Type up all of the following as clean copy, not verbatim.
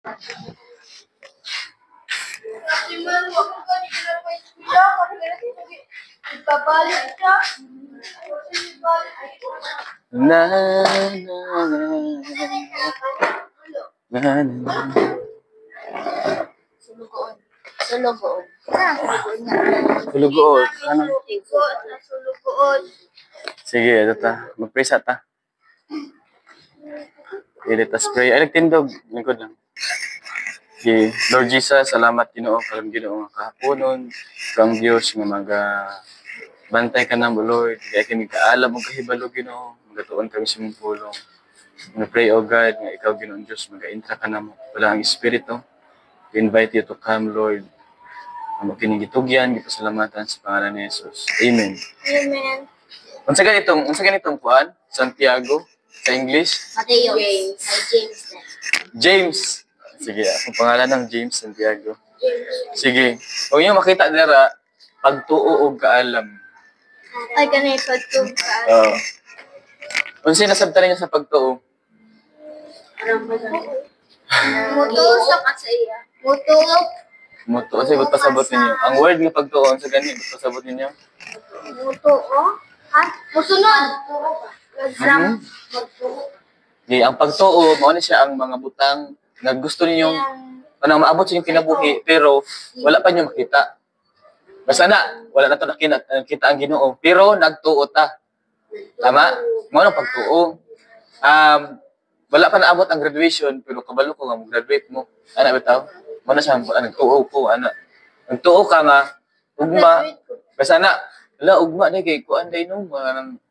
Na na na. Sulugoon. Sulugoon. Ano? Sulugoon. Sige, ito ta. Mag-praise ta. Edit ta spray. Ay, nagtindog. Lingkod lang. Okay. Lord Jesus, salamat Ginoo karon Ginoo nga kahaponon kang Dios nga bantay ka namo Lord. Kaya kini kaalam mo kahibalo Ginoo. Magatuon kami sa imong pulong. We pray oh God nga ikaw Ginoong Dios maga-intra ka namo. Wala ang espiritu. We invite you to come Lord. Amo kini gitugyan gipasalamatan sa pangalan ni Jesus. Amen. Amen. Unsa ganitong kuan? Santiago sa English? Mateo. James. James. James. Sige, ang pangalan ng James Santiago. Sige. Kung yung makita dira, pagtuo og kaalam. Ay, ganay pagtuo kaalam. Oo. Unsa nasabtan niyo sa pagtuo? Muto sa kasaya. Muto. Muto. Kasi ba't pasabot ninyo? Ang word nga pagtuo, unsa gani? Ba't pasabot ninyo? Muto. Ha? Musunod. Mhm. Okay, ang pagtuo, mao ni siya ang mga butang na gusto ninyong kanang maabot sa inyong kinabuhi pero wala pa niyo makita. Basta na, wala na to nakita ang Ginoo, pero nagtuo ta. Tama? Mao ang pagtuo. Wala pa naabot ang graduation pero kabalo ko nga mo-graduate mo. Ana bitaw? Mao na siya nagtuo ko ana. Nagtuo ka nga ugma. Basta na, wala ugma na kay kuan day no,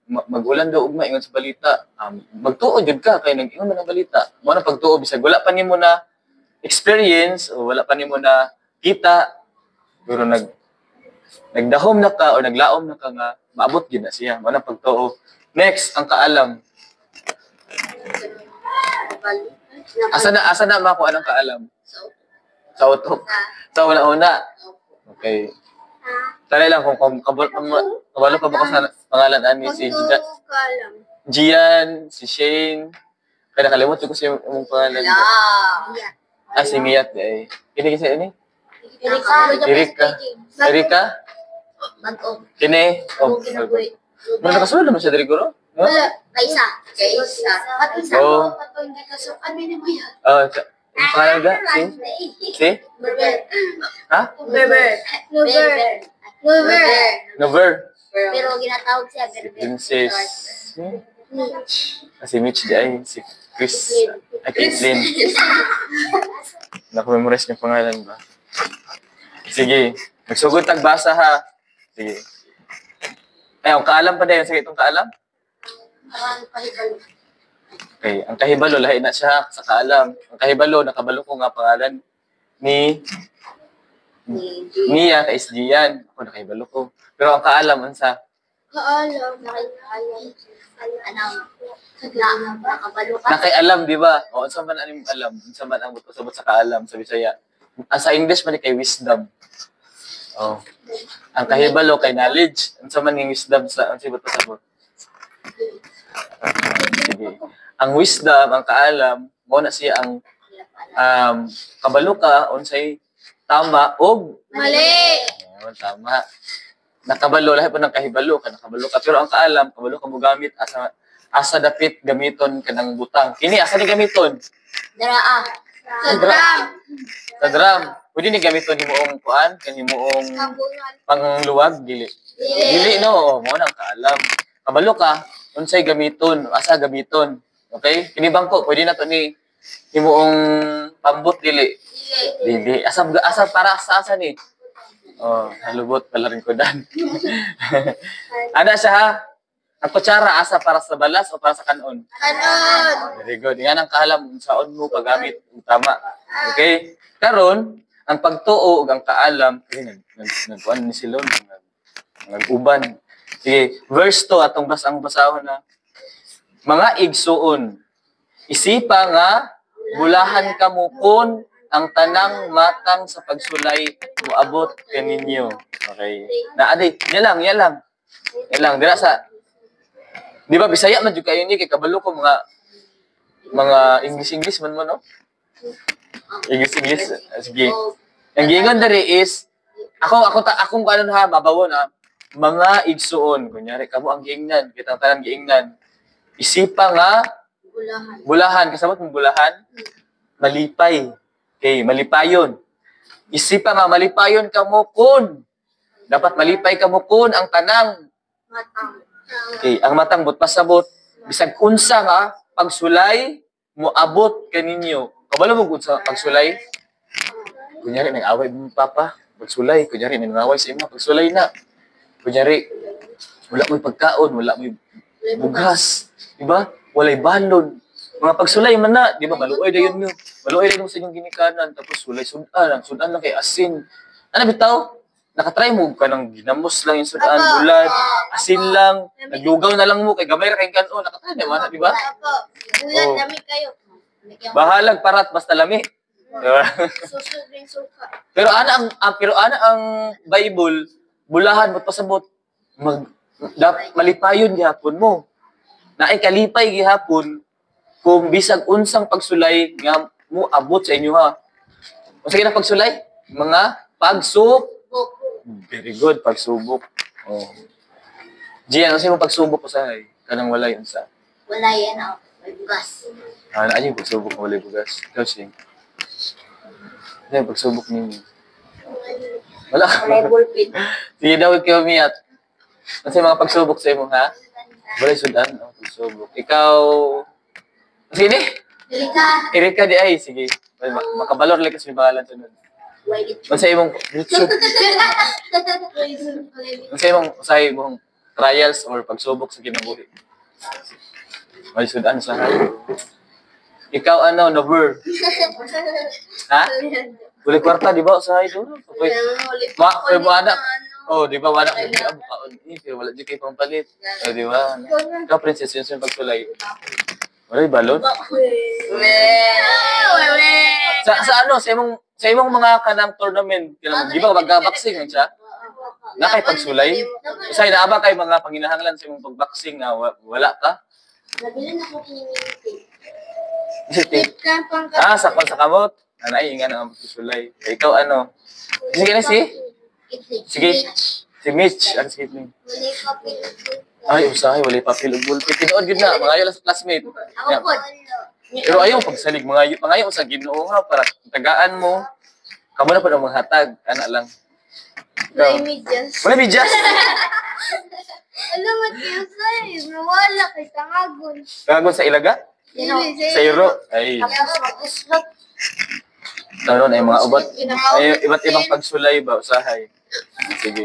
magulan daw ugma ingon sa balita. Magtuo jud ka kay nag-ingon man ang balita. Mo na pagtuo bisag wala pa nimo na experience o wala pa nimo na kita pero nagdahom na ka o naglaom na ka nga maabot gyud na siya. Mo na pagtuo. Next, ang kaalam. Asa na mako anong kaalam? Sa utok. Sa una-una. Okay. Tara lang kung kabalo pa ba ko sa pangalan ani si Gian, si Shane. Kaya nakalimot ko sa imong pangalan. Si Miyat ay. Kini kasi ani? Erika? Kini? Oh. Ano nakasulod naman siya diri guro? No? Kaisa. Oh. Oh, ang pangalan ga? Si? Ha? Nover. Pero ginatawag siya Si Princess. Si Mitch di ay. Si Chris. Ay, Caitlyn. Naku-memorize niyo pangalan ba? Sige. Magsugod tagbasa ha. Sige. Ay, ang kaalam pa din. Sige, itong kaalam? Okay. Ang kahibalo, lahi na siya sa kaalam. Ang kahibalo, nakabalo ko nga pangalan ni Mia, kay Dian. Ako nakahibalo ko. Pero ang kaalam, ansa? Kaalam. Nakabalo ka? Nakialam, di ba? O, ansa man ang alam? Ansa man ang sabot sa kaalam sa Bisaya? Sa English man kay wisdom. Oh. Ang kahibalo kay knowledge. Ansa man yung wisdom sa ang sibot pasabot. Sige. Ang wisdom, ang kaalam, mo na siya ang kabalo ka unsay tama og Mali. Tama. Nakabalo lahi po ng kahibalo ka, nakabalo ka. Pero ang kaalam, kabalo ka mo gamit asa dapit gamiton kanang butang. Kini asa ni gamiton? Daraa. Sa drum. Pwede ni gamiton himuong kuan, kan himuong pangluwag dili. Dili no, mo nang kaalam. Kabalo ka unsay gamiton, asa gamiton. Okay? Kini bangko pwede na to ni himuong pambot dili. Dili. Asa para sa asa ni? Oh, halubot pala rin ko dan. Ana siya ha? Ang kutsara asa para sa balas o para sa kanon? Kanon. Very good. Yan ang kaalam saon mo paggamit tama. Okay? Karon, ang pagtuo ug ang kaalam kini nagkuan ni sila nag-uban. Sige, verse 2 atong basahon na. Mga igsuon, isipa nga bulahan kamo kun ang tanang matang sa pagsulay moabot kaninyo. Okay. Na adi, yan lang. Dira sa di ba Bisaya man jud kayo ni kay kabalo ko mga English man mo no? Sige. Sige. Ang giingon diri is akong kanon ha mabawon ha. Mga igsuon, kunyari kamo ang giingnan, kitang tanan giingnan. Isipa nga bulahan, kasabot mong bulahan, malipay. Okay, malipayon. Isipa nga malipayon kamo kun. Dapat malipay kamo kun ang tanang. Okay, ang matang but pasabot bisag unsa nga pagsulay moabot kaninyo. Kabalo mo unsa pagsulay? Kunyari nag-away mo papa, pagsulay, kunyari nangaway sa imo, pagsulay na. Kunyari wala mo'y pagkaon, wala mo'y bugas, di ba? Walay balon. Mga pagsulay man na, di ba? Maluoy dayon nyo. Maluoy dayon sa inyong ginikanan, tapos sulay sudan lang kay asin. Ano bitaw? Nakatry mo ka ng ginamos lang yung sudan, bulan, asin lang, naglugaw na lang mo, kay gamay ra kay kanon, nakatry naman, di ba? Bulan, Oh. dami kayo. Bahalag parat basta lami. Diba? Susod rin suka. Pero ana ang Bible, bulahan mo pasabot malipayon gihapon mo. Naay kalipay gihapon kung bisag unsang pagsulay nga mo abot sa inyo ha. Unsa na pagsulay? Mga pagsubok. Very good, pagsubok. Oh. Gian, ano mo pagsubok ko sa kanang walay unsa? Wala yan ako. May bugas. Ano yung pagsubok ng walay bugas? Ikaw sing. Ano yung pagsubok ninyo? Wala. May ballpen. Sige daw ikaw miyat. Ano yung mga pagsubok sa imo ha? Walay sudan ang pagsubok. Ikaw... Sige. Delika. Erika di ay. Sige. Makabalor lang kasi pangalan sunod. Ano sa imong... Ano sa imong trials or pagsubok sa kinabuhi? Walay sudan sa hay. Ikaw ano, Nover? Ha? Uli kwarta, di ba? Usahay doon. Okay. Mo anak. Oh, di ba? Wala kayo. Bukaon. Pero wala di kayo pang palit. Oh, di ba? Ikaw, princess, yun sa pagsulay. Wala yung balon? Sa ano? Sa imong mga kanang tournament, di ba magka-boxing man siya? Na kay pagsulay? Usay na ba kay mga panginahanglan sa imong pag-boxing na wala ka? Nabilin ako kininiti. Sakon sa kamot. Anay, nga na ang pagsusulay. Ikaw ano? Sige na Sige. Si Mitch. Ano si Mitch? Wali papel. Ay, usahay. Wala papel o bulpit. Tinood yun na. Mga ayaw lang sa classmate. Ako po. Pero ayaw pagsalig. Mga ayaw sa ginoo ha. Para tagaan mo. Kamo na po ng mga hatag. Ana lang. May medyas. Wala medyas. Alam mo, Tiusay. Nawala kay Tangagon. Tagon sa ilaga? Sa iro. Ay. Tapos mag-uslot. Naroon ay mga ubat. Ay, iba't ibang pagsulay ba? Usahay. Sige.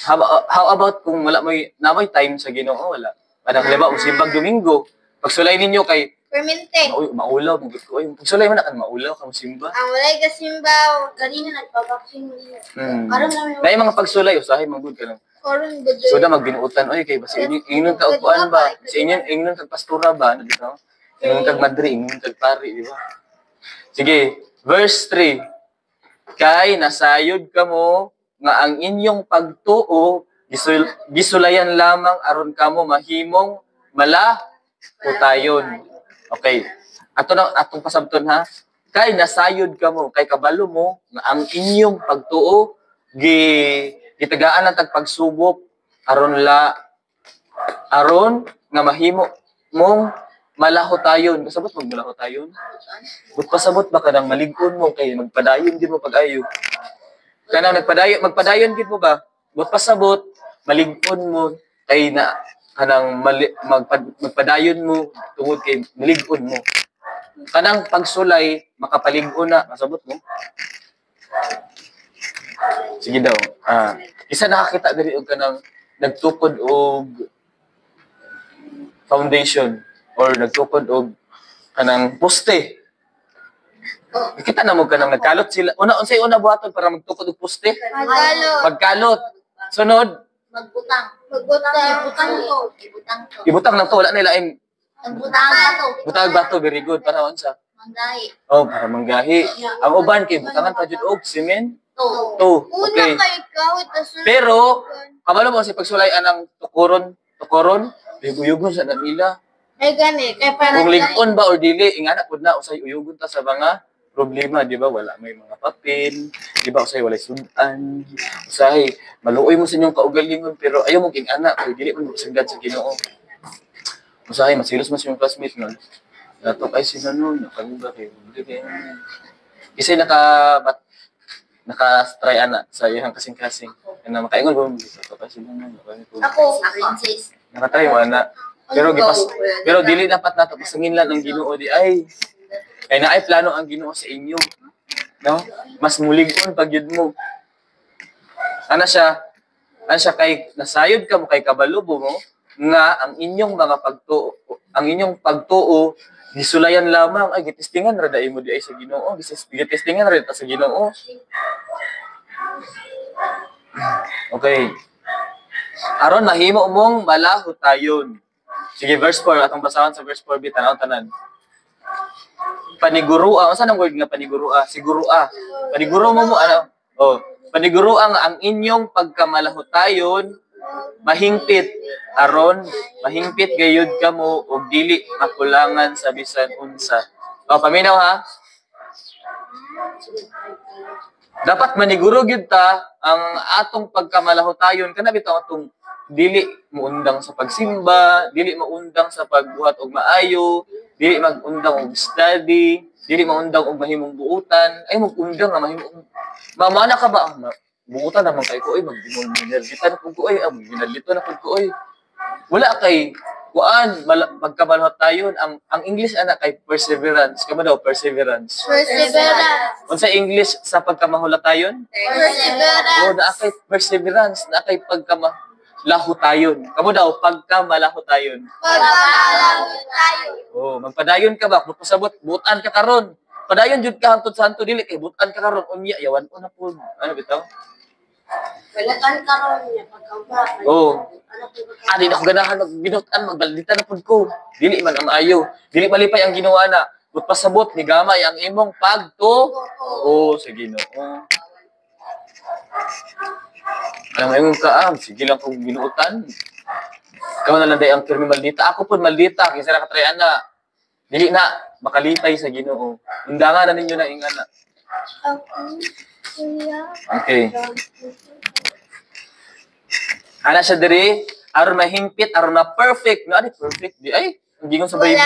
How about kung wala namoy time sa Ginoo? Wala. Parang halimbawa, usimbag Domingo. Pagsulay ninyo kay Permente. maulaw. Pagsulay man na kan maulaw, kang simba. Ang walay kasimbaw. Kanina nagpabaksin mo niya. Karon namin. Dahil mga pagsulay, usahay, magod ka lang. Karon budyo. So na magbinuutan, oy kay basi ingnon ka upuan ba? Sa ingnon kag pastora ba, ano dito? Ingnon kag madri, ingnon kag pari, di ba? Sige, verse 3. Kay nasayod kamo nga ang inyong pagtuo gisulayan lamang aron kamo mahimong malahutayon. Okay. Atong pasabton ha. Kay nasayod kamo, kay kabalo mo nga ang inyong pagtuo gitagaan ang tagpagsubok aron nga mahimo mong malahotayon. Kasabot mo malahotayon? But pasabot ba kanang malig-on mo kay magpadayon din mo pag-ayo. Kanang magpadayon din mo ba? But pasabot malig-on mo kay na kanang magpadayon mo tungod kay malig-on mo. Kanang pagsulay makapalig-on na, masabot mo. Sige daw. Isa nakakita diri og kanang nagtukod og foundation or nagtukod og kanang poste. Kita na mo kanang nagkalot sila. Unsay una buhaton para magtukod og poste? Magkalot. Sunod, Magbutang. Ibutang to. ibutang lang to, wala nila ay Magbutang bato. butang bato, very good para unsa? Manggahi. Oh, para manggahi. Ang uban kay butangan pa jud og semen. To. Okay. Una kay kawit asun. Pero kabalo mo si pagsulayan ng tukoron, buyugon sa nila. Ay gani, kay para Kung ligon ba or dili, ingana pud na usay uyugon ta sa mga problema, di ba? Wala may mga papel, di ba? Usay walay sudan, usay maluoy mo sa inyong kaugalingon pero ayaw mo king ana kay dili man magsagad sa Ginoo. Usay masilos man sa inyong classmate nun. Dato kay sino nun, nakaluga kay hindi kay. Isay naka-try ana sa iyang kasing-kasing. Kana makaingon ba mo dito kay sino nun, ako, sis. nakatry mo na. Pero dili dapat nato pasangin lang ang Ginoo di ay. Kay naay plano ang Ginoo sa inyo. No? Mas mulig-on pag yun mo. Ano siya kay nasayod ka mo kay kabalubo mo nga ang inyong pagtuo gisulayan lamang ay gitistingan ra dai mo di ay sa Ginoo, gitistingan ra ta sa Ginoo. Okay. Aron mahimo mong malahotayon. Sige, verse 4. Atong basahan sa verse 4. Tanaw-tanan. Panigurua. Ano saan ang word nga panigurua? Sigurua. Paniguro mo mo, ano? Oh. Panigurua nga ang inyong pagkamalahotayon, mahingpit. Aron, mahingpit gayud ka mo o dili makulangan sa bisan unsa. Oh, paminaw ha? Dapat maniguro gyud ta ang atong pagkamalahotayon kana bitaw atong dili muundang sa pagsimba, dili maundang sa pagbuhat og maayo, dili magundang og study, dili maundang og mahimong buutan, ay magundang nga mahimong mamana ka ba? Buutan naman kay ko ay magdinol-dinol na pud ko ay ginalito na pud ko ay. Wala kay kuan pagkamalahotayon ang English ana kay perseverance, kamo daw perseverance. Perseverance. Unsa English sa pagkamahulatayon? Perseverance. O na kay perseverance, na kay pagkamalahotayon. Kamo daw pagkamalahotayon. Pagkamalawit tayo. Oh, magpadayon ka ba? Pasabot butan ka karon. Padayon jud ka hangtod sa hanto dili kay butan ka karon unya yawan una pud. Ano bitaw? Balatan karon niya pagkamba. Oh. Di na ko ganahan magbinutan, magbalditan na pud ko. Dili man ang maayo. Dili malipay ang ginawa na. But pasabot ni gamay ang imong pagtuo sa Ginoo. Alam mo yung kaam, sige lang kung binuutan. Ikaw na lang day ang pirmi maldita. Ako po maldita, kinsa nakatryan na. Dili na, makalipay sa Ginoo. Undangan na ninyo na ingana. Okay. Ana siya diri, aron mahingpit, aron na perfect. No, ano perfect? Di ay, ang gingon sa Bible.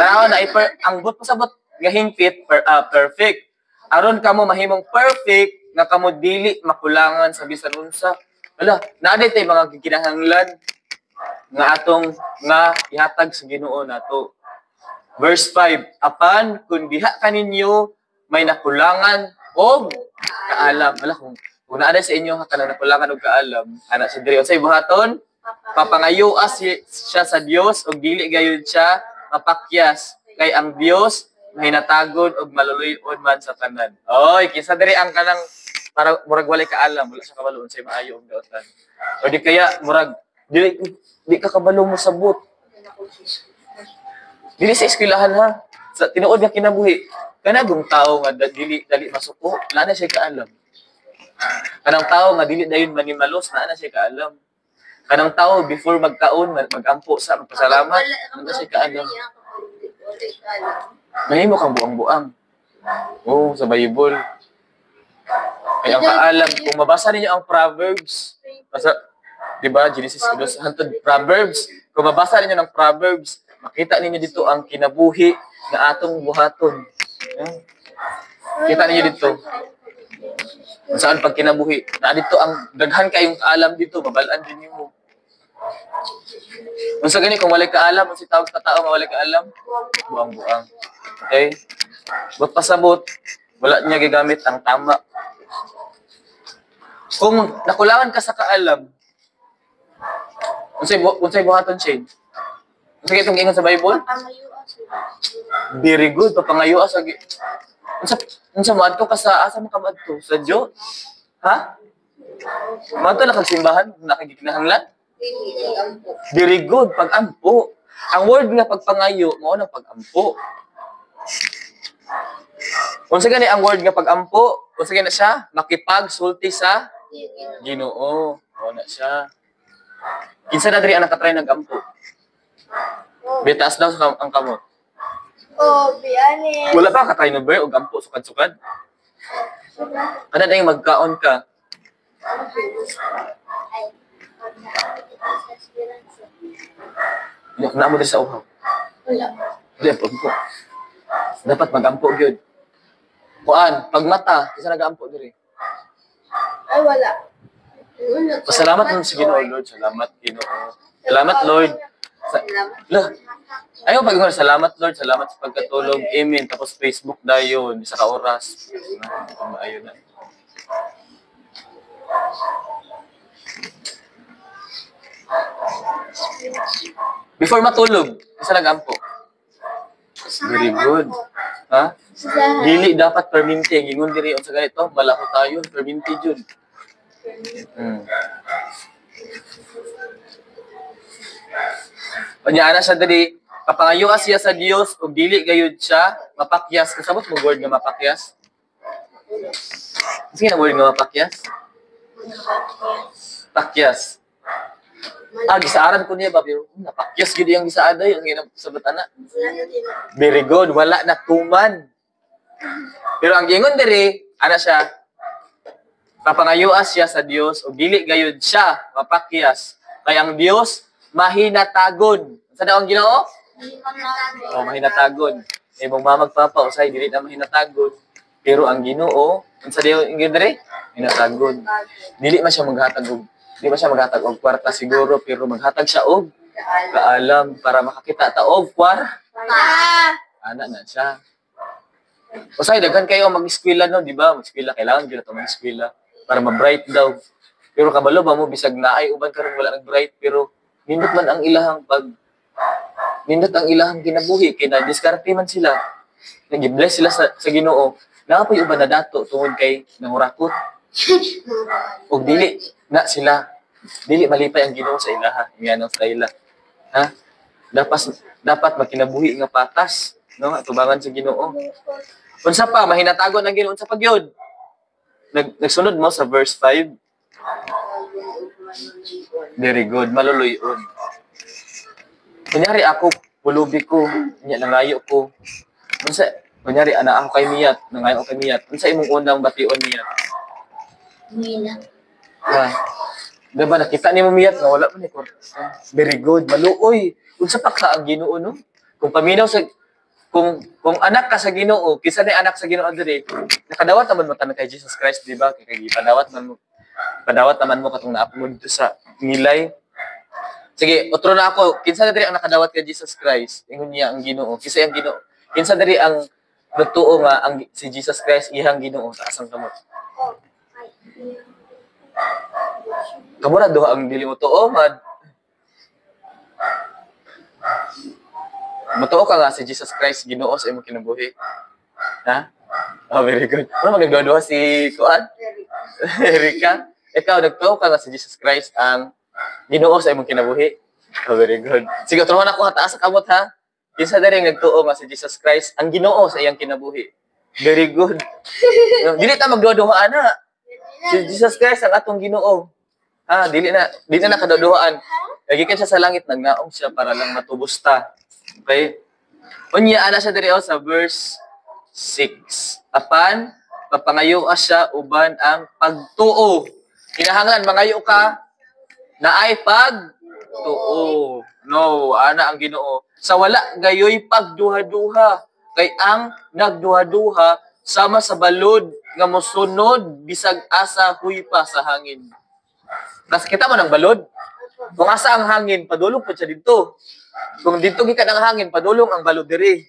Tanaw na ang but pasabot nga hingpit perfect. Aron kamo mahimong perfect nga kamo dili makulangan sa bisan unsa. Wala, naa tay mga kinahanglan nga atong nga ihatag sa Ginoo nato. Verse 5, apan kun diha kaninyo may nakulangan og kaalam. Wala kung naa sa inyo kanang nakulangan og kaalam, ana sa diri unsay buhaton? Papangayoas siya sa Dios og dili gayud siya mapakyas kay ang Dios mahinatagon og maluluyon man sa tanan. Oy, kinsa diri ang kanang para murag walay kaalam, wala sa kabalo unsay maayo og daotan. O di kaya murag di ka kabalo mo sabot. Dili sa eskwelahan ha. Sa tinuod nga kinabuhi, kanagong tao nga dili masuko, wala na siya kaalam. Kanang tao nga dili dayon manimalos, naa na siya kaalam. Kanang tao before magkaon, magampo sa magpasalamat, na siya kaalam. Mahimo kang buang-buang. Oh, sa Bible. Ay ang kaalam, kung mabasa ninyo ang Proverbs, basa, di ba, Genesis, hantod Proverbs, kung mabasa ninyo ng Proverbs, makita ninyo dito ang kinabuhi nga atong buhaton. Kita ninyo dito. Kung saan pag kinabuhi. Na dito ang daghan kayong kaalam dito, babalaan din mo. Kung sa gani, kung walay kaalam, kung si tawag sa tao mawalay kaalam, buang-buang. Okay? But pasabot, wala niya gigamit ang tama. Kung nakulangan ka sa kaalam, unsay buhaton siya? Unsay itong ingon sa Bible? Very good, papangayo sa unsa mo adto ka sa asa mo ka adto sa Dios? Ha? Madto na kag simbahan, nakikinahanglan? Very good, pag-ampo. Ang word nga pagpangayo mao nang pag-ampo. Unsa gani ang word nga pag-ampo? Unsa gani siya? Makipagsulti sa Ginoo. Mao na siya. Kinsa na diri ang nakatry nag-ampo? Bitaas daw ang kamot. Oh, biyanin. Wala pa ka try no bear o gampo sukad-sukad? Ano na yung magkaon ka? Na mo din sa uhaw. Wala. Hindi, pagpo. Dapat magampo gyud. Kuan, pag mata, isa nagampo diri. Ay, wala. Pasalamat mo sa Ginoo, Lord. Salamat, Ginoo. Salamat, Lord. Lah. Ayaw pag salamat, Lord. Salamat sa pagkatulog. Amen. Tapos Facebook dayon, isa ka oras. Ayun na. Before matulog, isa nagampo. Very good. Ha? Dili dapat perminti. Gingon diri sa ganito, bala ko tayo, perminti jud. Panyana siya dali, kapangayo siya sa Dios ug dili gayud siya mapakyas. Kasabot mo word nga mapakyas? Sige na word nga mapakyas. Pakyas. Gisaaran ko niya ba pero napakyas gyud yang gisaaday ang ginasabot ana. Very good, wala na tuman. Pero ang gingon diri, ana siya papangayuas siya sa Dios ug dili gayud siya mapakyas. Kay ang Dios mahinatagon. Sa daong Ginoo? Oh, mahinatagon. Imong mamagpapa usay dili na mahinatagon. Pero ang Ginoo, unsa dayon diri? Hinatagon. Dili man siya maghatag og kwarta siguro pero maghatag siya og kaalam para makakita ta og ana na siya. Usay daghan kayo mag-eskwela no, di ba? Mag-eskwela kailangan gyud ta mag-eskwela para ma-bright daw. Pero kabalo ba mo bisag naay uban karon wala nag-bright pero nindot man ang ilahang kinabuhi kay na diskarte man sila. Nag-bless sila sa Ginoo. Napoy uban na dato tungod kay nangurakot. Og dili na sila. Dili malipay ang Ginoo sa ilaha, ngano sa ila. Ha? Dapat makinabuhi nga patas, no? Atubangan sa Ginoo. Unsa pa mahinatagon ang Ginoo unsa pa gyud? Nagsunod mo sa verse 5. Very good, maluluyon. Kunyari ako, pulubi ko, nangayo ko. Kunyari, ana ako kay Miyat, nangayo ako kay Miyat. Unsa imong unang bation Miyat? Mina. Diba, nakita ni mo Miyat nga wala man ni ko. Very good, maluoy. Unsa pa ka ang Ginoo no? Kung paminaw sa kung anak ka sa Ginoo, kisa ni anak sa Ginoo diri, nakadawat naman mo tanan kay Jesus Christ, di ba? Kay padawat naman mo katong naap mo dito sa Ngilay. Sige, otro na ako. Kinsa na diri ang nakadawat kay Jesus Christ? Ingon niya ang Ginoo. Kinsa ang Ginoo? Kinsa diri ang nagtuo nga ang si Jesus Christ ihang Ginoo sa asang kamot? Kamura duha ang dili mo tuo, mad. Matuo ka nga si Jesus Christ Ginoo sa imong kinabuhi. Ha? Oh, very good. Ano magduha si Kuan? Erika? Ikaw, nagtuo ka nga si Jesus Christ ang Ginoo sa imong kinabuhi. Oh, very good. Sige, turuan ako hataas sa kamot ha. Kinsa diri nagtuo nga si Jesus Christ ang Ginoo sa iyang kinabuhi. Very good. Dili ta magduha-duha ana. Si Jesus Christ ang atong Ginoo. Ha, dili na nakaduduhaan. Gikan siya sa langit nagnaong siya para lang matubos ta. Okay? Unya ana siya diri sa verse 6. Apan papangayo siya uban ang pagtuo. Kinahanglan mangayo ka na ay pagtuo. No, ana ang Ginoo. Sa wala gayoy pagduha-duha kay ang nagduha-duha sama sa balod nga mosunod bisag asa huy pa sa hangin. Nakita mo ng balod? Kung asa ang hangin, padulong po siya dito. Kung dito gikan ang hangin, padulong ang balod diri.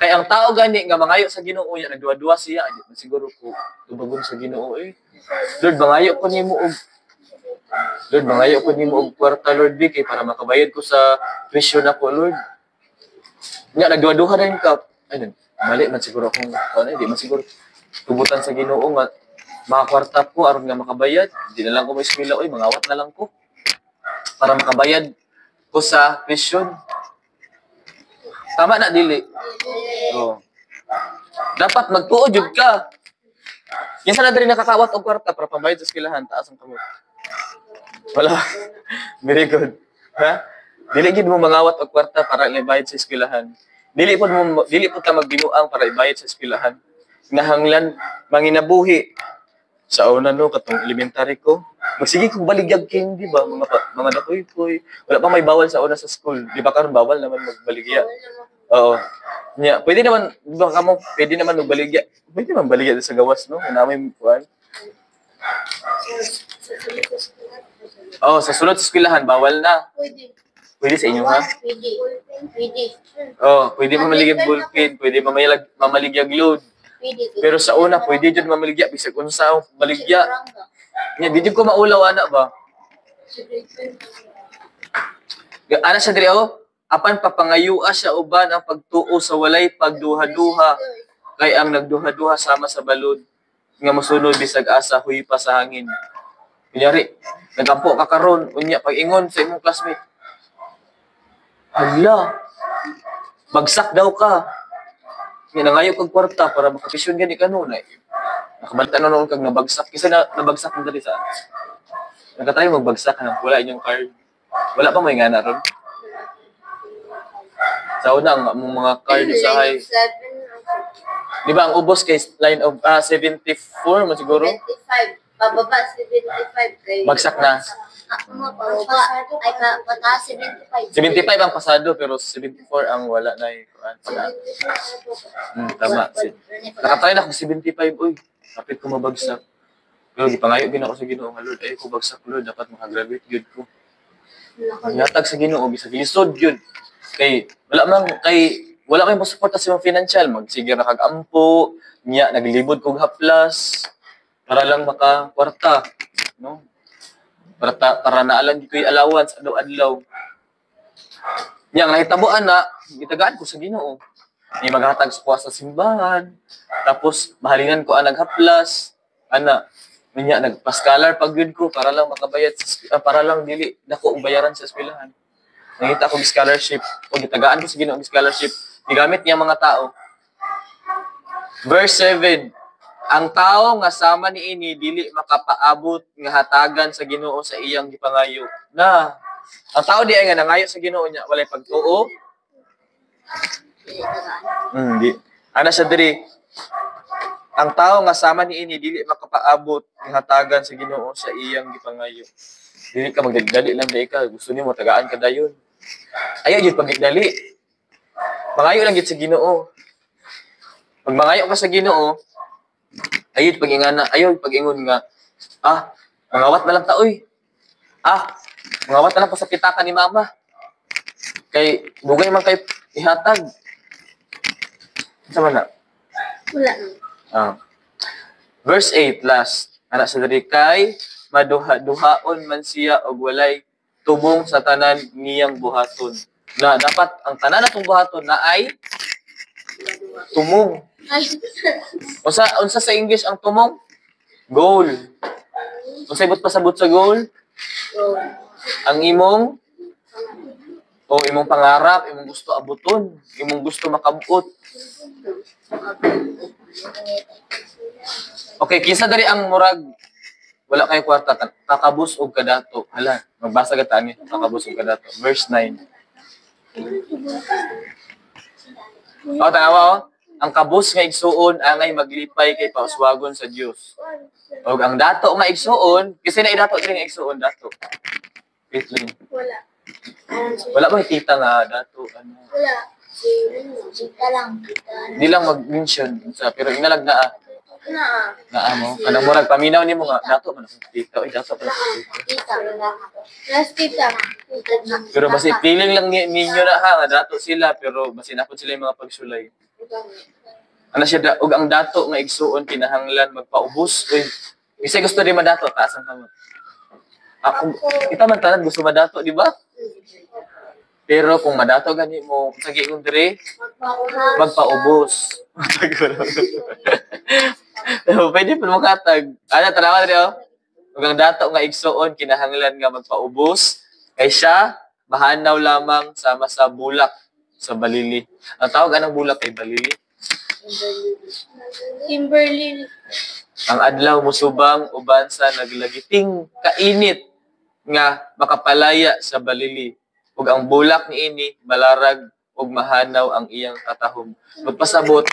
Kaya ang tao gani nga mangayo sa Ginoo ya nagduwa-duwa siya, ay siguro ko tubagon sa Ginoo eh. Lord, mangayo ko nimo og kwarta Lord kay para makabayad ko sa tuition nako Lord. Nya nagduwa-duwa rin ka. Ay, mali man siguro akong di man siguro tubutan sa Ginoo nga makakwarta ko aron nga makabayad. Di na lang ko may eskwela oy, mangawat na lang ko para makabayad ko sa tuition. Tama na dili. Oh. Dapat magtuo jud ka. Kinsa na diri nakakawat og kwarta para pambayad sa eskwelahan taas ang kamot. Wala. Very good. Ha? Dili gid mo mangawat og kwarta para ibayad sa eskwelahan. Dili po ta magbinuang para ibayad sa eskwelahan. Nahanglan manginabuhi sa una no katong elementary ko. Magsige kog baligyag candy ba mga dakoy-koy. Wala pa may bawal sa una sa school. Di ba karon bawal naman magbaligya. Oo. Nya, pwede naman di ba kamo pwede naman magbaligya. Pwede naman baligya sa gawas no. Namin kuan. Oh, sa sulod sa eskwelahan bawal na. Pwede. Pwede sa inyo ha? Pwede. Pwede. Oh, pwede mamaligyag ballpen, pwede mamaligyag load. Pwede. Pero sa una, pwede dyan mamaligya. Bisag unsa akong maligya. Nga, di dyan ko maulaw, ana ba? Ana siya diri, oh. Apan papangayua siya uban ang pagtuo sa walay pagduha-duha. Kay ang nagduha-duha sama sa balod. Nga mosunod bisag asa, huy pa sa hangin. Kunyari, nagampo ka karon, unya, pag-ingon sa imong classmate. Hala, bagsak daw ka. Nga nangayo kag kwarta para makapisyon gani kanuna. Nakabalita na noon kag nabagsak. Kasi nabagsak mo dali sa. Nagkatry magbagsak ka nang wala inyong card. Wala pa may nga na ron. Sa una, ang mga card sa high. Di ba, ang ubos kay line of 74 mo siguro? 75. Pababa, 75. Kay Bagsak na. Pababa, ay pataas, 75. 75 ang pasado, pero 74 ang wala na eh. Tama. Nakatry na akong 75, uy. Kapit ko mabagsak. Pero gipangayo gina ko sa Ginoo nga Lord, ay ko bagsak Lord, dapat makagraduate gyud ko. Nyatag sa Ginoo bisag lisod gyud. Kay wala kay masuporta sa mga financial, magsige ra kag ampo, nya naglibod kog haplas para lang maka kwarta, no? Para naalan di ko'y allowance adlaw-adlaw. Nya nahitabuan na gitagaan ko sa Ginoo. May maghatag sa kuha sa simbahan. Tapos mahalingan ko ang naghaplas. Ana, niya nagpa-scholar pag yun ko para lang makabayad para lang dili dako ang bayaran sa eskwelahan. Nangita ko scholarship o gitagaan ko sa Ginoo scholarship gigamit niya mga tao. Verse 7. Ang tao nga sama niini dili makapaabot nga hatagan sa Ginoo sa iyang gipangayo. Na ang tao di ay nga nangayo sa Ginoo niya walay pagtuo. Di. Ana siya diri. Ang tao nga sama niini dili makapaabot nga hatagan sa Ginoo sa iyang gipangayo. Dili ka magdali lang dai ka, gusto nimo tagaan ka dayon. Ayaw gyud pagdali. Mangayo lang gyud sa Ginoo. Pag mangayo ka sa Ginoo, ayaw pag-ingon nga, mangawat na lang ta oy. Mangawat na lang ko sa pitaka ni mama. Kay dugay man kay ihatag. Sama na. Wala. Verse 8 last. Ana sa diri kay maduha-duhaon man siya og walay tumong sa tanan niyang buhaton. Na dapat ang tanan natong buhaton na ay tumong. Unsa sa English ang tumong? Goal. Unsa ibot pasabot sa goal? Ang imong pangarap, imong gusto abuton, imong gusto makabuot. Okay, kinsa dali ang murag wala kay kwarta kakabus og kadato. Hala, magbasa ka tani kakabus og kadato. Verse 9. Tanawa. Ang kabus nga igsuon angay maglipay kay pauswagon sa Dios. Og ang dato nga igsuon, kasi na dato diri nga igsuon dato. Wait lang. Wala. Wala ba kita nga dato ano? Wala. Kita lang. Di lang mag-mention sa pero inalag na mo. Kanang murag paminaw nimo nga dato man akong kita. Oy dato pala. Kita. Last kita. Pero basi feeling lang ninyo na ha nga dato sila pero basin ako sila yung mga pagsulay. Ano siya og ang dato nga igsuon kinahanglan magpaubos. Uy, bisay gusto di madato taas ang kamot. Kita man tanan gusto madato, di ba? Pero kung madato gani mo sa giingon dire, magpaubos. Pwede pa makatag. Ana tanawa dire oh. Ug ang dato nga igsuon kinahanglan nga magpaubos kay siya bahanaw lamang sama sa bulak sa balili. Ang tawag anong bulak ay balili? Kimberly. Ang adlaw musubang uban sa naglagiting kainit nga makapalaya sa balili. ug ang bulak niini malarag ug mahanaw ang iyang katahom. Magpasabot,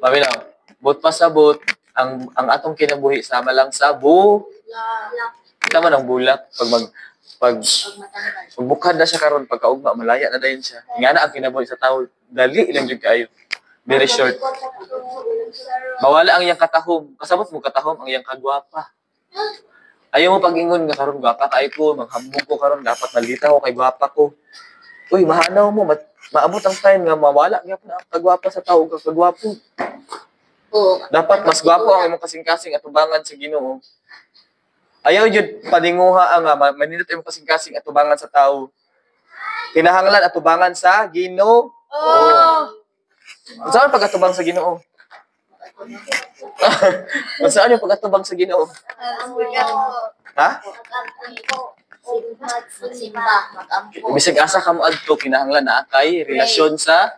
paminaw, but pasabot ang atong kinabuhi sama lang sa kita man ang bulak pag magbukad na siya karon pagkaugma malaya na dayon siya. Ingana ang kinabuhi sa tawo dali lang jud kayo. Very short. Mawala ang iyang katahom. Kasabot mo katahom ang iyang kagwapa. Ayaw mo pag-ingon nga karon gwapa kay ko, maghambog ko karon dapat nalita ko kay gwapa ko. Uy, mahanaw mo, maabot ang time nga mawala gyapon ang kagwapa sa tawo kagwapo. Dapat mas gwapo ang imong kasing-kasing atubangan sa Ginoo. Ayaw jud padinguha ang maninot imong kasing-kasing atubangan sa tawo. Kinahanglan atubangan sa Ginoo. Saan pag-atubang sa Ginoo? Saan yung pag-atubang sa Ginoo? Ha? Bisag asa ka mo adto kinahanglan na kay relasyon sa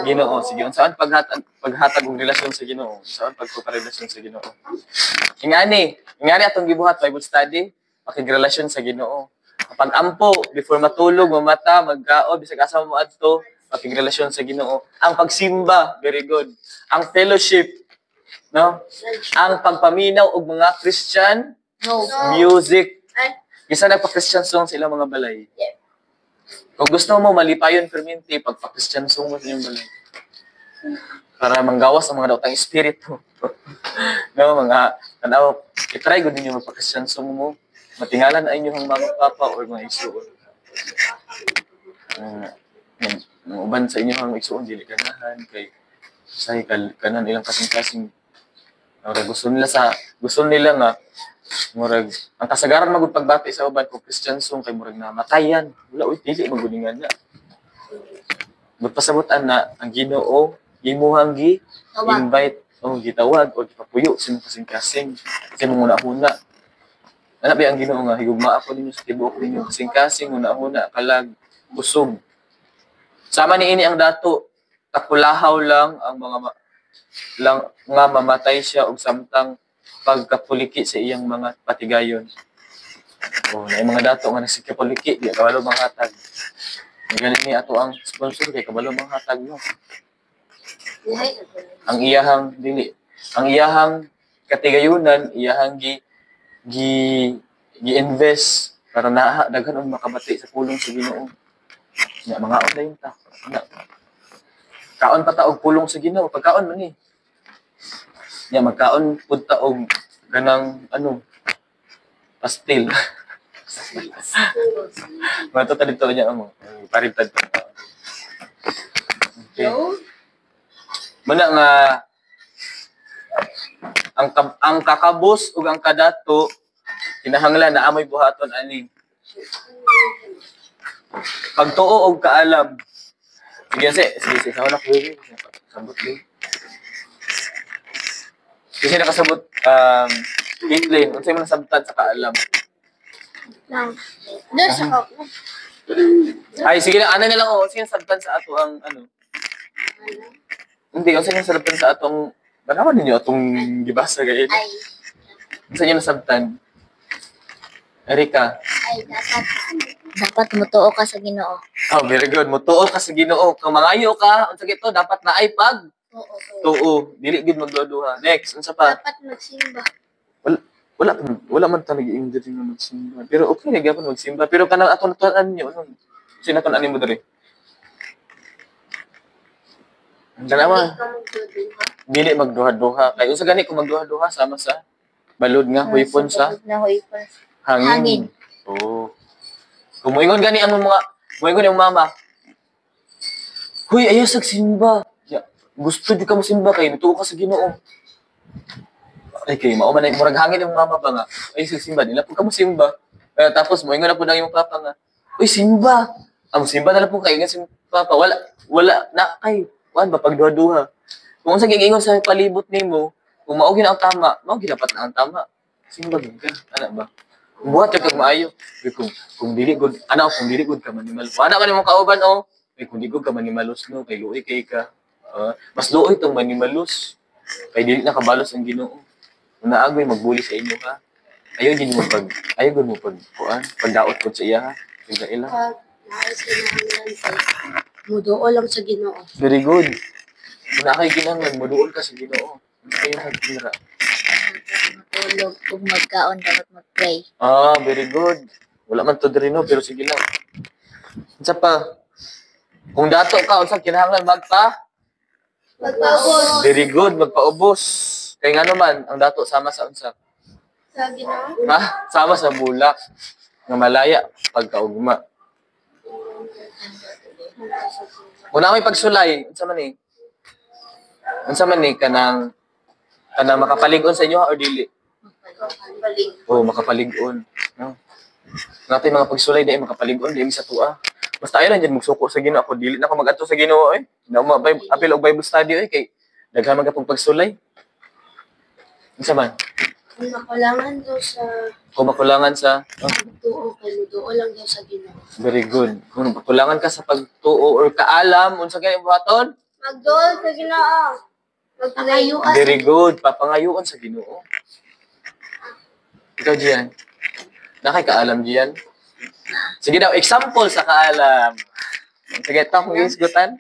Ginoo. Sige, saan paghatag og relasyon sa Ginoo? Saan pagparelasyon sa Ginoo? Ingani atong gibuhat Bible study, makigrelasyon sa Ginoo. Kapag ampo before matulog, mamata, magkaon bisag asa mo adto, makigrelasyon sa Ginoo. Ang pagsimba, very good. Ang fellowship, no? Ang pagpaminaw og mga Christian music. Isa nagpa-Christian song sa ilang mga balay. Kung gusto mo malipayon perminti, pagpa-Christian song mo sa ilang balay. Para manggawas ang mga daotang espiritu. No, mga tanaw, i-try gud ninyo magpa-Christian song mo. Matingalan ay inyong mga papa or mga igsoon. Uban sa inyo ang igsoon dili ganahan kay say kanan ilang kasing-kasing gusto nila nga murag ang kasagaran magud pagbati sa uban kung Christian song kay murag na matayan wala uy dili maguningan na magpasabutan na ang Ginoo imuhang gi-invite o gitawag o gipapuyo sa imong kasing-kasing kasi mong una-una ana ba ang Ginoo nga higugma ako ninyo sa tibuok ninyo kasing-kasing una-una kalag busog. Sama ni ini ang dato, takulahaw lang ang nga mamatay siya og samtang pagkapuliki sa iyang mga patigayon. Na yung mga dato nga nagsikapuliki, di kabalo mga hatag. Galing ni ato ang sponsor kay kabalo mga hatag no. Ang iyahang katigayunan, iyahang gi-invest para daghan og makabati sa pulong sa Ginoo. Ya mga online ta. Kaon pa ta og pulong sa Ginoo, pagkaon man ni. Ya magkaon pud ta og ganang pastil. Mato ta dito niya mo. Paritad ta. Okay. Muna nga ang kakabus ug ang kadato kinahanglan na amoy buhaton ani. Pagtuo og kaalam. Sige, sa wala ko sabot din. Kasi nakasabot Caitlyn, unsay man sabtan sa kaalam? Ay sige na na lang unsay sabtan sa ato ang Hindi unsay sabtan sa atong banawan ninyo atong gibasa gayon. Unsay nasabtan? Erika. Dapat mutuo ka sa Ginoo. Oh, very good. Mutuo ka sa Ginoo. Kung mangayo ka, unsa gito dapat na ay pag tuo. Dili gid magduha-duha. Next, unsa pa? Dapat magsimba. Wala man ta nag-iingon diri nga magsimba. Pero okay na gyapon magsimba. Pero kanang aton tuan niyo sinatan mo diri. Dalawa. Dili magduha-duha. Kay unsa gani kung magduha-duha sama sa balod nga huypon sa hangin. Oh. Kung moingon gani ang moingon yung mama. Huy, ayaw simba. Ya, gusto di ka mo simba kay natuo ka sa Ginoo. Ay kay mao man murag hangin yung mama pa nga. Ay simba nila pud ka mo simba. Tapos moingon na pud ang imong papa nga. Uy, simba. Ang simba na lang po kay nga si papa wala na kay wan ba pagduha-duha. Kung sa gigingon sa palibot nimo, kung mao gyud ang tama, mao gyud dapat na ang tama. Simba gyud ka, ana ba? Buhat ka maayo. Kung dili gud ka manimal. Wala ka nimong kauban kung di gud ka manimalos no kay luoy kay ka. Mas luoy tong manimalos. Kay dili nakabalos ang Ginoo. Una agoy magbuli sa inyo ha. Ayaw gud mo pagdaot pud sa iya ha. Sa ila. Naayos kinahanglan kay muduo lang sa Ginoo. Very good. Kung na kayo ginanglan, maduol ka sa Ginoo. Hindi kayo nagtira. Matulog kung magkaon dapat mag-pray. Ah, very good. Wala man to diri no, pero sige lang. Unsa pa? Kung dato ka, unsa kinahanglan Magpaubos Very good, magpaubos. Kaya nga naman, ang dato sama sa unsa? sa Ginoo. Ha? Sama sa bulak. Nga malaya, pagkaugma. Una may pagsulay, unsa man ni? Unsa man ni kanang makapalig-on sa inyo or dili? Oh, makapalig-on. No. Natin mga pagsulay dai makapalig-on dili sa tua. Basta ayon lang magsuko sa Ginoo ako dili na ako mag-adto sa Ginoo oy. Na apil og Bible study oy kay daghan man kapag pagsulay. Unsa man? Kung makulangan daw sa Kung makulangan sa pagtuo kay muduo lang daw sa Ginoo. very good. Kung makulangan ka sa pagtuo or kaalam unsa kay buhaton? Magduol sa Ginoo. Magpangayuan. Very good. Papangayoon sa Ginoo. Ikaw, Gian. Nakay kaalam, Gian? Sige daw, example sa kaalam. Sige, ito akong iisgutan.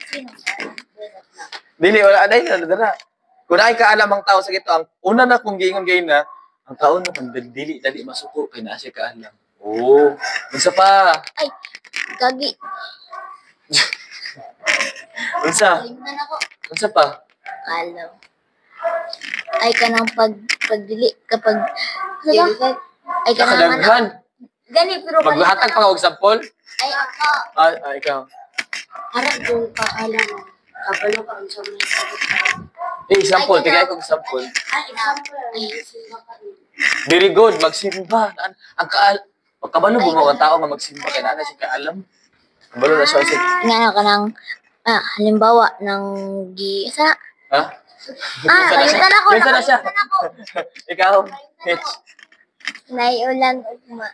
Dili, wala na yun. Kung nakay kaalam ang tao sa gito, ang una na kong giingon gayon na, ang tao na kung dili masuko, kaya na siya kaalam. Oo. Unsa pa? Ay, gagi. Unsa? Tingnan ako. Unsa pa? Alam. Ay kanang pagdili kapag ay kanang Nakadaghan. gani pero Maghatag pa ka og sampol? ay ako Ikaw. Harap yung kaalam mo. Kabalo ka ang sa mga sagot. Example. Tigay ko example. Example. Simba ka rin. Very good. Magsimba. Ang kabalo mo ang tao nga magsimba. Kaya na siya kaalam. Kabalo na siya. nga kanang halimbawa ng sa Ha? kalimutan ako. Minsan na siya. Ikaw. Mitch. Naiulan ugma.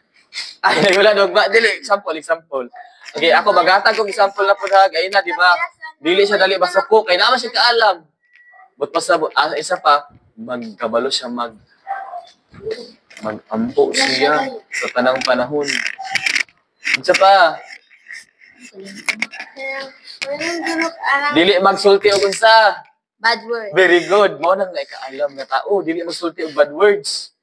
Ay, wala dogma. Dili, example. Okay, ako maghatag kong example na po na. Ayun na, di ba? Dili siya dali basuko. Kaya naman siya kaalam. But pasabot, isa pa, magkabalo siya mag-ampo siya sa tanang panahon. Isa pa, dili magsulti o kunsa. Bad word. Very good. Mao nang naikaalam nga tao, dili magsulti og bad words.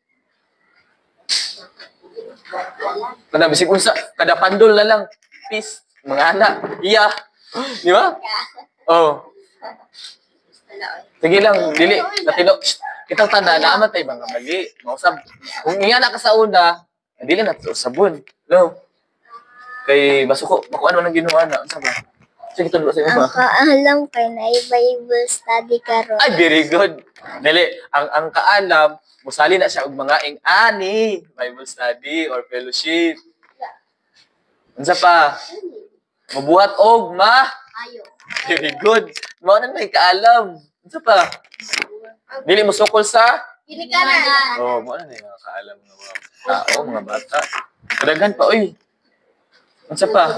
Kada bisig unsa, kada pandol na lang. Peace, mga anak. Iya. Di ba? Oh. Sige lang, dili. Natino. Kita tanda na amat tay mga mali. Mausab. Kung iya na ka sa una, dili na to sabon. No. Kay basuko, makuan mo nang ginawa na. Unsa ba? Sige tulo sa Ang ima. kaalam kay na Bible study karon. Ay, very good. Dali, ang kaalam, musali na siya og mga ing-ani, Bible study or fellowship. Unsa pa? Mabuhat og Ayo. very good. Mao na may kaalam. Unsa pa? Dili mo sukol sa? Ginikanan. Oh, mao na mga kaalam nga mga tao, mga bata. Kadaghan pa oy. Unsa pa?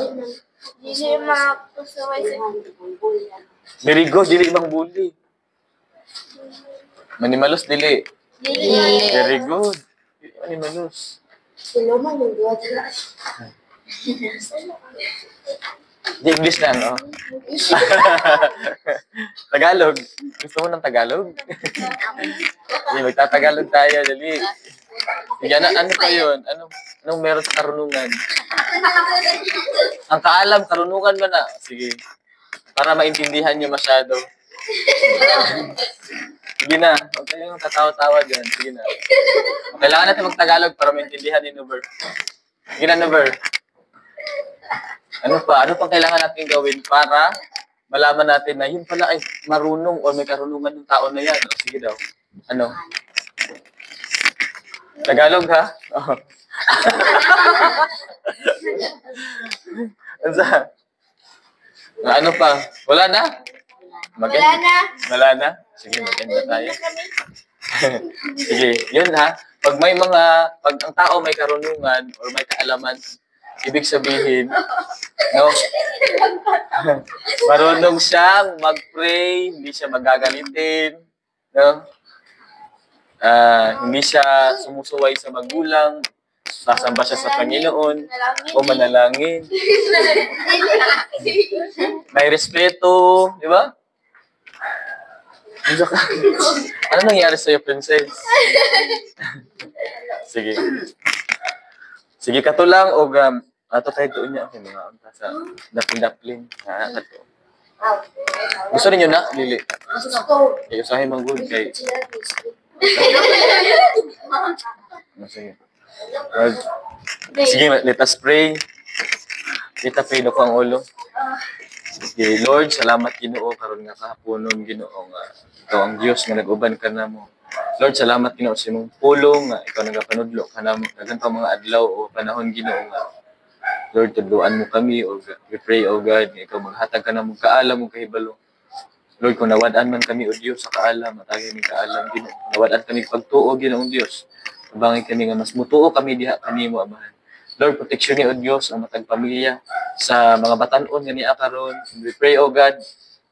Di siya makapasaway sa Very good, dili bang bully. Manimalos dili. Dili. Very good. Dili manimalos. Sila man yung duwa sila. Di English na, no? Tagalog. Gusto mo ng Tagalog? Hindi, magtatagalog tayo. Dali. Sige, ano pa yun? Anong meron sa karunungan? Ang kaalam, karunungan mo na. Sige. Para maintindihan nyo masyado. Sige na. Huwag kayong tatawa-tawa dyan. Sige na. Kailangan natin mag-Tagalog para maintindihan ni Nuber. Sige na, Nuber. Ano pa? Ano pang kailangan natin gawin para malaman natin na yun pala ay marunong o may karunungan ng tao na yan? O, sige daw. Ano? Tagalog, ha? Oh. Ano pa? Wala na? Wala na. Wala na? Sige, maganda tayo. Sige, yun ha. Pag ang tao may karunungan or may kaalaman, ibig sabihin, no? Marunong siyang mag-pray, hindi siya magagalitin, no? Hindi siya sumusuway sa magulang, sasamba siya sa Panginoon o manalangin. May respeto, di ba? Ano nangyari sa'yo, princess? Sige. Sige ka to lang o ato tayo doon niya. Okay, mga amta sa dapling-dapling. Kato. Gusto ninyo na, Lili? Kaya usahin mong good kay... Sige. Sige, let us pray. Kita pray na ko ang ulo. Okay, Lord, salamat Ginoo karon nga kahaponon Ginoo nga ikaw ang Dios nga nag-uban ka namo. Lord, salamat Ginoo sa imong pulong nga ikaw nagapanudlo kanamo daghang pa mga adlaw o panahon Ginoo nga. Lord, tudloan mo kami o we pray o God nga ikaw maghatag ka namo kaalam mo kahibalo. Lord, kung nawad-an man kami o Dios sa kaalam, matagi mi kaalam Ginoo. Nawad-an kami pagtuo Ginoong Dios. Bangay kami nga mas mutuo kami diha kanimo Amahan. Lord, protection ni o Diyos ang matag pamilya sa mga batanon nga niya karon. We pray, O God,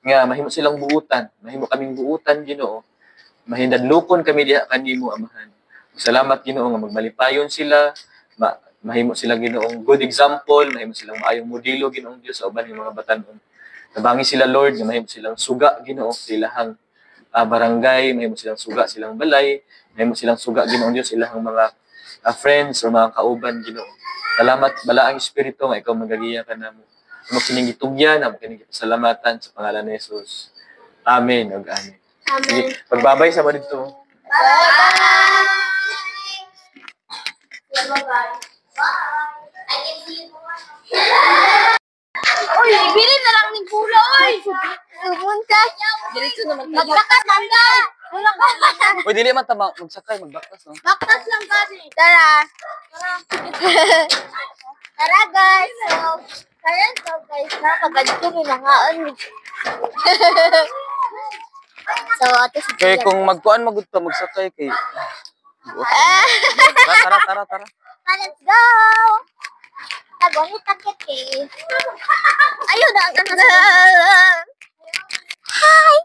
nga mahimo silang buutan. Mahimo kaming buutan, Ginoo. Mahindadlukon kami diha kanimo, Amahan. Salamat, Ginoo, nga magmalipayon sila. Mahimo sila, Ginoong good example. Mahimo silang maayong modelo, Ginoong Diyos, sa uban ng mga batanon. Nabangi sila, Lord, nga mahimo silang suga, Ginoo, silahang barangay. Mahimo silang suga, silang balay. Mahimo silang suga, Ginoong Diyos, silahang mga friends o mga kauban, Ginoo. Salamat, balaang Espiritu nga ikaw magagiya ka na mo. Mo kining gitugyan, mo kining salamatan sa pangalan ni Jesus. Amen ug amen. Amen. Pagbabay sa mo dito. Uy, ibili na lang ng pula, oy! Pumunta. Diretso naman. Magbakas lang ka! Wala ka! Uy, dili man ta magsakay, magbaktas, no? Baktas lang ka rin. Tara. Tara guys. So guys, nakaganto ni nangaon. So ato si Kay Tia. kung magkuan magud ta magsakay kay Tara. Let's go. Tagonit takit eh. Ayun na ang Hi.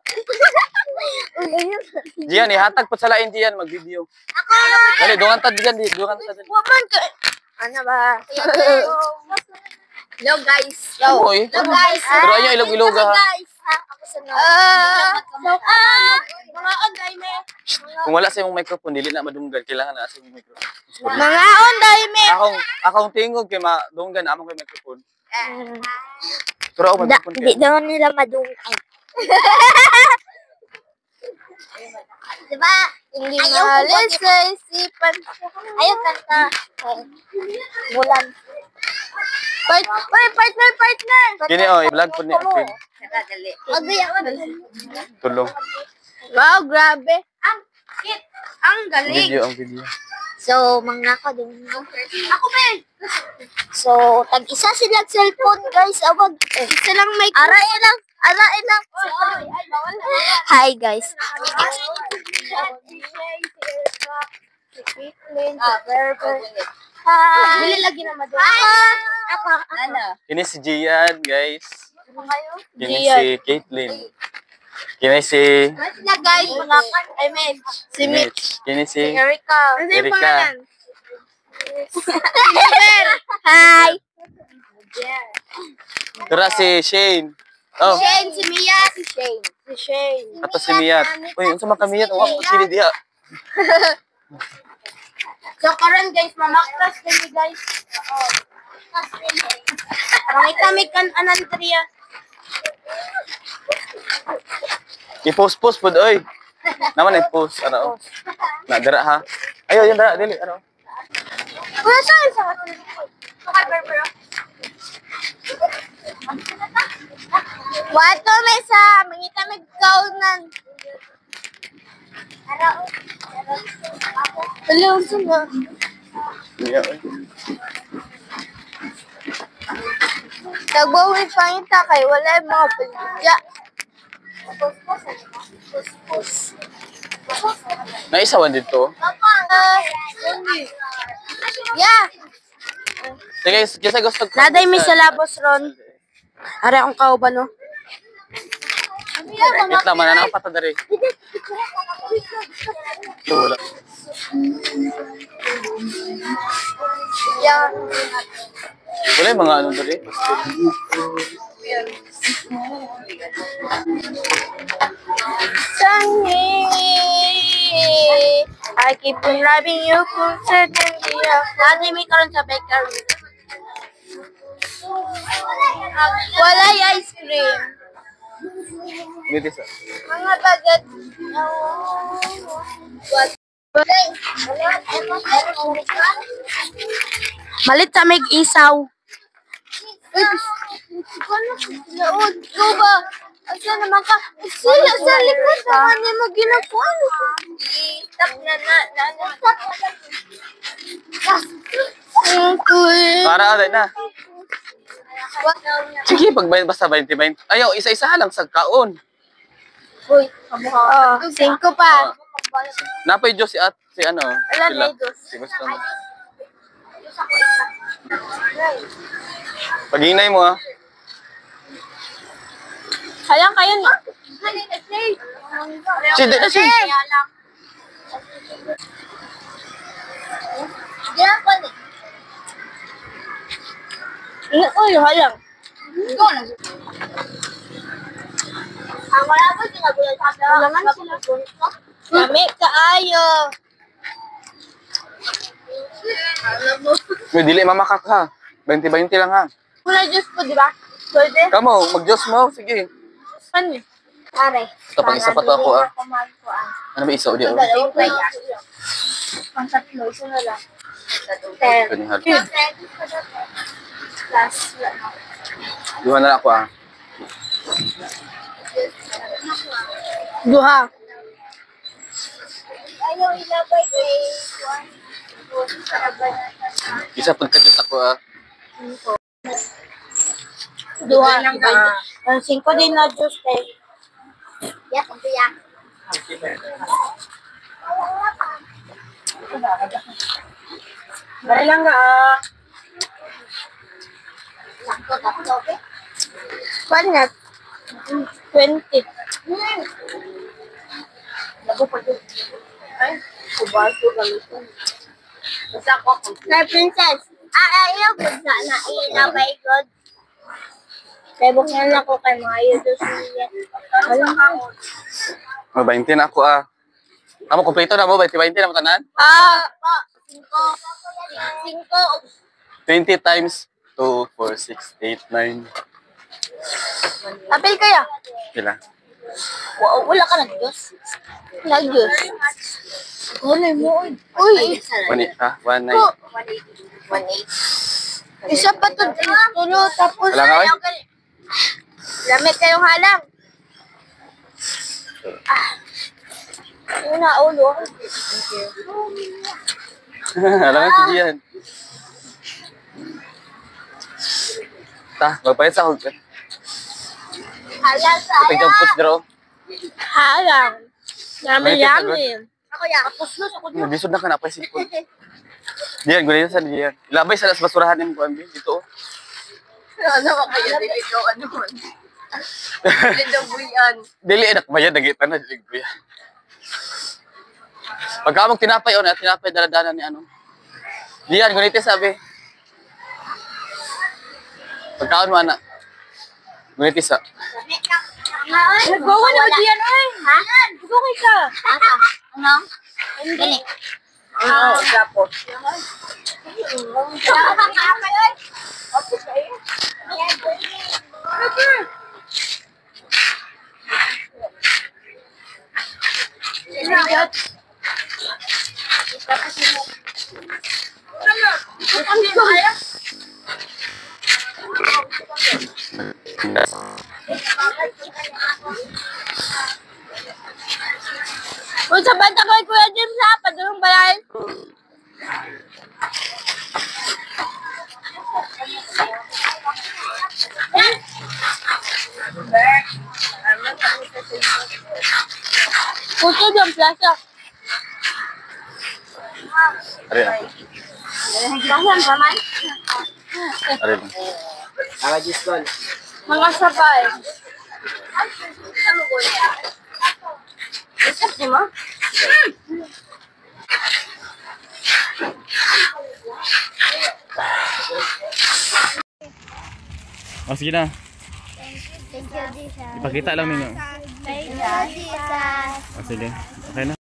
Diyan ihatag po sa lain diyan mag-video. Ako. Dali, dungan ta diyan, dungan ta diyan. Woman ka. Ano ba? Hello guys. Oy. Hello guys. Pero ayo ilog-ilog ha. Guys. Ako sunod. Mga onday me. Kung wala sa imong microphone dili na madunggan, kailangan na sa imong microphone. Mga onday me. Akong tingog kay madunggan among kay microphone. Pero ako microphone Di kay. daw nila madungkay. Diba? Hindi malis sa isipan. Ayaw kanta. Mulan. Partner! Kini oh, i-vlog po ni Apin. Tulong. Wow, grabe. Ang galing. Ang video. So, mga ka din. Ako ba? So, tag-isa silang cellphone, guys. Awag. Isa lang may Arain lang. Hi, guys. Dili lagi na madung. Ano? Kini si Gian, guys. Kini Gian. si Caitlyn. Kini si Sila, guys. Mga kan. I mean, si Mitch. Kini si Erika. Ano yung Erika. pangalan? Hi. Tara si Shane. Oh, Shane, si Mia. Si Shane. Si Shane. ato si Miyat. Uy, unsa man ka Miyat? Wa ko sili diha. So karon guys, mamaktas kami guys. Kami kan Anandria. I-post pod oy. Naman i-post ano. Na dara ha. Ayo, yan dara dili ano. Wala saan sa Wato may sa mangita may kaunan. Hello, sino? Yeah, oy. Nagbawi pangita kay wala yung mga pagkakya. Naisawan dito. Yeah. Sige, kasi gusto ko. Naday mi sa labos ron. Ara akong kauban no. Wait lang, mananaw pa ta dari. Wala. Yan. Wala yung mga ano doon eh. Sunny, I keep on loving you kung certainly ako. May karon sa bakery. Wala yung ice cream. Dito sa. Mga bagat. What? Malit sa may isaw. Laod ko ba? Asa naman ka? Sila sa likod naman niya mo ginagawa. Tap na. Para alay na. Sige, pagbayad basta 20-20. Ayaw, isa-isa lang sa kaon. Uy, oh, 5 pa. Napay Diyos si at si ano. Wala sila. na Diyos. Si gusto mo. Pag-inay mo ha. Sayang kayo na. Si, di na si. Diyan ko ni. Uy, halang. Ikaw na. Ang wala ko, sinabulan sa akin. Wala man sila. Kami kaayo. May dili mamakak ha. 20-20 lang ha. Wala Diyos po, di ba? Pwede. Kamo, mag-Diyos mo. Sige. Ano? Pare. Ito, pag-isa pa to ako ah. Ano ba isaw di oh? Dalawang kaya. Ang tatlo, isa na lang. 10. Kanihal. Plus. Duha na lang ako ah. Duha. Ayaw ilabay kay Isa pagka-Diyos ako ah. Duha lang ba? Ang 5 din na Diyos kay. Yes, ang tuya. Bari lang nga. Sakto, okay? Kwan nga. 20. Lago pa dito. Ay, kubaso ganito. Basta ko. Sir Princess, ayaw ko na ilabay ko. Kaya buksan na ko kay mga yudos niya. Alam mo. Oh, 20 na ako ah. Amo, kompleto na mo. 20-20 na mo tanan. 5. 20 times 2, 4, 6, 8, 9. Apel kaya? Kila? Wala ka nag-Diyos? Nag-Diyos? Wala mo. Uy! 1, ha? 1, 9. 1-8. Isa pa to. Tulo. Tapos Wala nga, oy. Lamit kayong halang. Una, ulo. Alam nga si Gian. Ta, magpahit sa hulga. Halang sa Ito yung push draw. halang. Yummy. Ako ya. Puslos ako dito. Naglisod na ka na pa si Paul. Diyan, gulitin sa Diyan. Ilabay sa las basurahan ni mo, Ambi. Dito. Ano ba kayo dito? Ano mo? Lindabuyan. Dili, enak ba yan? Nagitan na, dilig ba yan? Pagka mong tinapay, o na, tinapay daladana ni ano. Diyan, gulitin sabi. Pagkaon mo, anak. Gulitin sa. Nagawa na diyan, oy. Ha? Nagawa ka. Ano? Hindi. Oo, tapos. Kung sa banta ko Kuya James ha, padulong balay. Puto yung plaza. Ari na. Bahan pa man. Ari na. Mga sabay. Ano ko niya? Isap niyo mo? O sige na. Thank you, Jesus. Ipakita lang ninyo. Thank you, Jesus. O sige. Okay na.